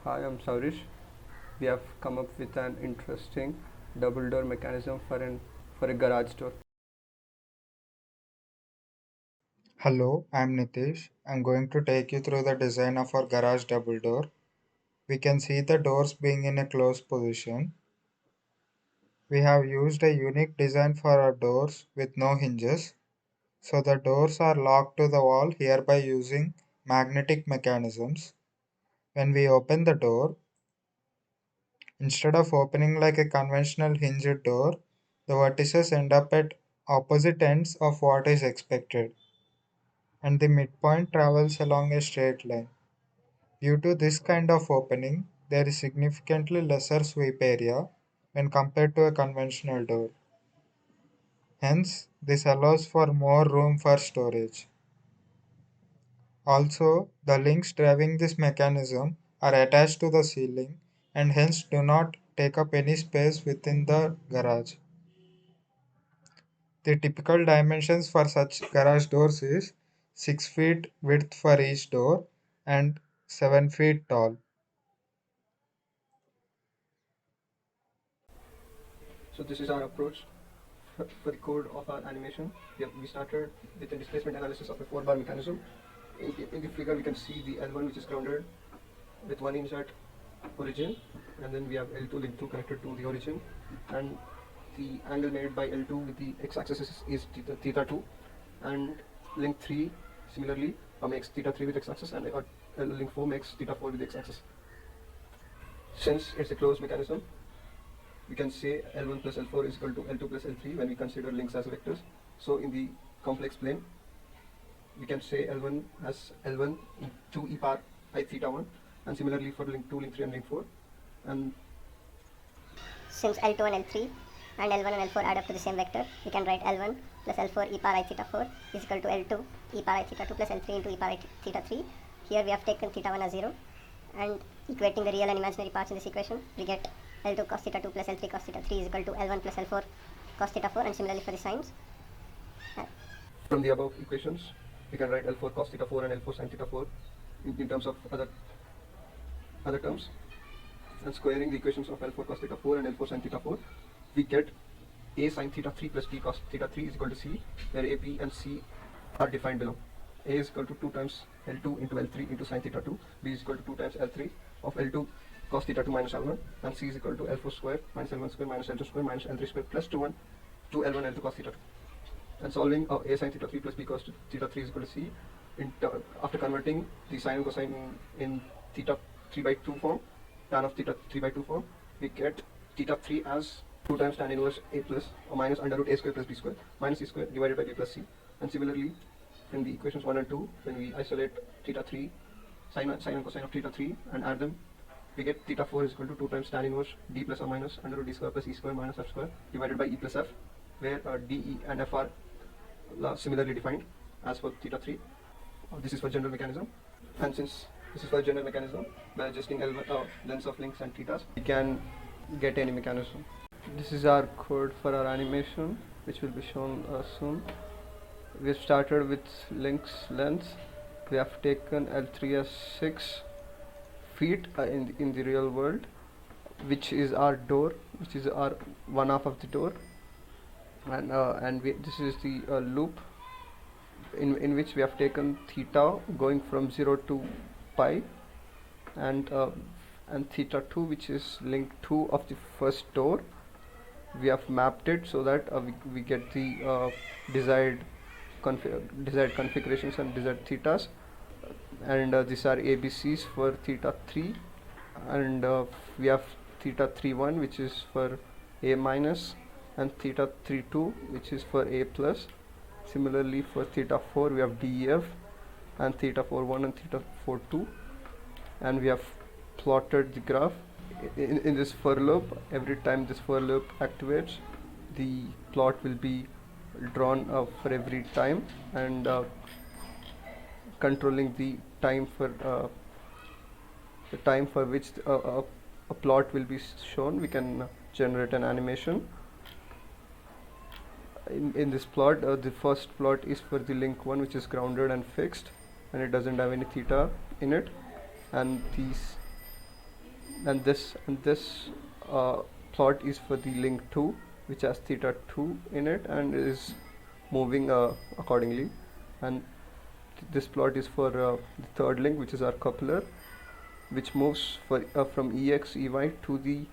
Hi, I'm S.Sourish. We have come up with an interesting double door mechanism for a garage door. Hello, I'm Niteesh. I'm going to take you through the design of our garage double door. We can see the doors being in a closed position. We have used a unique design for our doors with no hinges. So the doors are locked to the wall here by using magnetic mechanisms. When we open the door, instead of opening like a conventional hinged door, the vertices end up at opposite ends of what is expected, and the midpoint travels along a straight line. Due to this kind of opening, there is significantly lesser sweep area when compared to a conventional door. Hence, this allows for more room for storage. Also, the links driving this mechanism are attached to the ceiling and hence do not take up any space within the garage. The typical dimensions for such garage doors is 6 feet width for each door and 7 feet tall. So this is our approach for the code of our animation. We started with the displacement analysis of a 4-bar mechanism. In the figure, we can see the L1 which is grounded with 1 inch at origin, and then we have L2 link 2 connected to the origin, and the angle made by L2 with the x-axis is theta 2, and link 3 similarly makes theta 3 with x-axis, and link 4 makes theta 4 with x-axis. Since it's a closed mechanism, we can say L1 plus L4 is equal to L2 plus L3 when we consider links as vectors. So in the complex plane, we can say L1 as L1 to e power I theta 1, and similarly for link 2, link 3 and link 4. And since L2 and L3 and L1 and L4 add up to the same vector, we can write L1 plus L4 e power I theta 4 is equal to L2 e power I theta 2 plus L3 into e power I theta 3. Here we have taken theta 1 as 0, and equating the real and imaginary parts in this equation, we get L2 cos theta 2 plus L3 cos theta 3 is equal to L1 plus L4 cos theta 4, and similarly for the signs. From the above equations, we can write L4 cos theta 4 and L4 sin theta 4 in terms of other terms. And squaring the equations of L4 cos theta 4 and L4 sin theta 4, we get A sin theta 3 plus B cos theta 3 is equal to C, where A, B and C are defined below. A is equal to 2 times L2 into L3 into sin theta 2, B is equal to 2 times L3 of L2 cos theta 2 minus L1, and C is equal to L4 square minus L1 square minus L2 square minus L3 square plus 2 L1 L2 cos theta 2. And solving A sin theta 3 plus B cos theta 3 is equal to C, after converting the sine and cosine in theta 3 by 2 form, tan of theta 3 by 2 form, we get theta 3 as 2 times tan inverse A plus or minus under root A square plus B square minus C square divided by B plus C. And similarly, from the equations 1 and 2, when we isolate theta 3, sine and cosine of theta 3 and add them, we get theta 4 is equal to 2 times tan inverse D plus or minus under root D square plus E square minus F square divided by E plus F, where D, E and F are similarly defined as for theta 3. This is for general mechanism, and since this is for general mechanism, by adjusting lengths of links and thetas, we can get any mechanism. This is our code for our animation, which will be shown soon. We have started with links lengths. We have taken L3 as 6 feet in the real world, which is our door, which is our one half of the door, and this is the loop in which we have taken theta going from 0 to pi, and theta 2, which is link 2 of the first door, we have mapped it so that we get the desired configurations and desired thetas, and these are ABCs for theta 3, and we have theta 3.1 which is for A minus, and theta 3.2 which is for A plus. Similarly for theta 4 we have DEF, and theta 4.1 and theta 4.2, and we have plotted the graph in this for loop. Every time this for loop activates, the plot will be drawn for every time, and controlling the time for which a plot will be shown, we can generate an animation. In this plot, the first plot is for the link 1, which is grounded and fixed, and it doesn't have any theta in it, and and this plot is for the link 2, which has theta 2 in it and is moving accordingly, and this plot is for the third link, which is our coupler, which moves from ex ey to the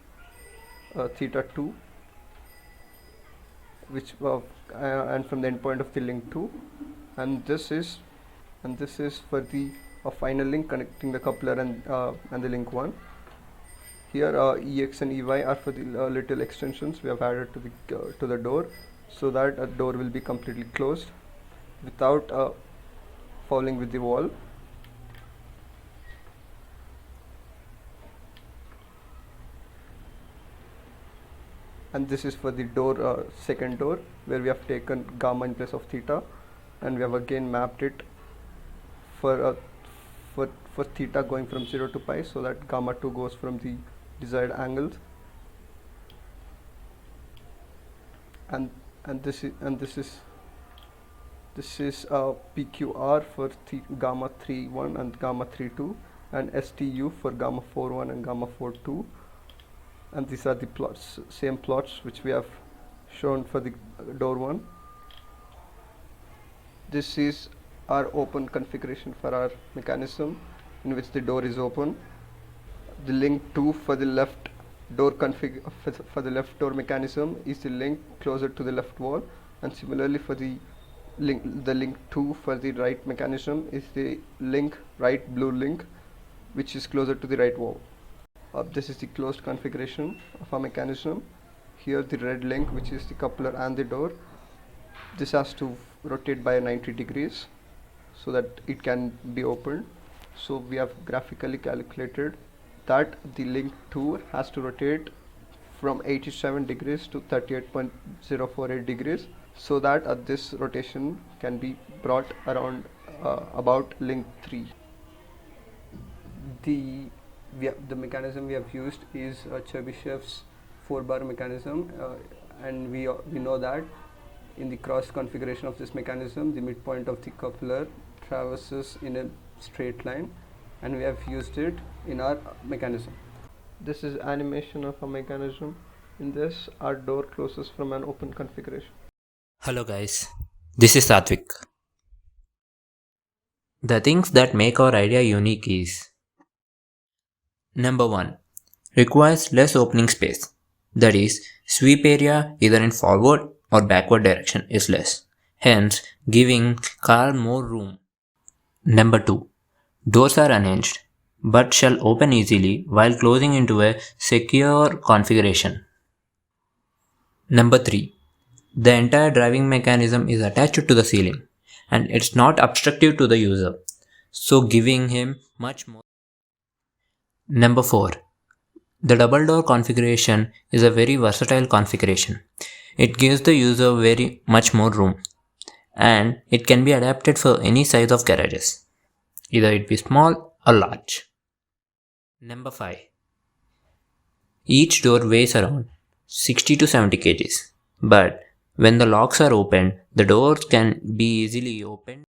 theta 2, which and from the endpoint of the link 2, and this is for the final link connecting the coupler and the link 1. Here ex and ey are for the little extensions we have added to the door, so that a door will be completely closed without fouling with the wall. And this is for the door, second door, where we have taken gamma in place of theta, and we have again mapped it for theta going from 0 to pi, so that gamma 2 goes from the desired angles, and this is PQR for gamma 3.1 and gamma 3.2, and STU for gamma 4.1 and gamma 4.2, and these are the same plots which we have shown for the door 1. This is our open configuration for our mechanism, in which the door is open. The link 2 for the left door for the left door mechanism is the link closer to the left wall, and similarly for the link 2 for the right mechanism is the right blue link, which is closer to the right wall. This is the closed configuration of our mechanism. Here the red link, which is the coupler and the door, this has to rotate by 90 degrees so that it can be opened. So we have graphically calculated that the link 2 has to rotate from 87 degrees to 38.048 degrees, so that this rotation can be brought around about link 3. The mechanism we have used is Chebyshev's 4-bar mechanism, and we know that in the cross configuration of this mechanism, the midpoint of the coupler traverses in a straight line, and we have used it in our mechanism. This is animation of a mechanism. In this, our door closes from an open configuration. Hello guys, this is Sathwik. The things that make our idea unique is: Number 1. Requires less opening space. That is, sweep area either in forward or backward direction is less, hence giving car more room. Number 2. Doors are unhinged, but shall open easily while closing into a secure configuration. Number 3. The entire driving mechanism is attached to the ceiling, and it's not obstructive to the user, so giving him much more. Number 4. The double door configuration is a very versatile configuration. It gives the user very much more room, and it can be adapted for any size of garages, either it be small or large. Number 5. Each door weighs around 60 to 70 kgs, but when the locks are opened, the doors can be easily opened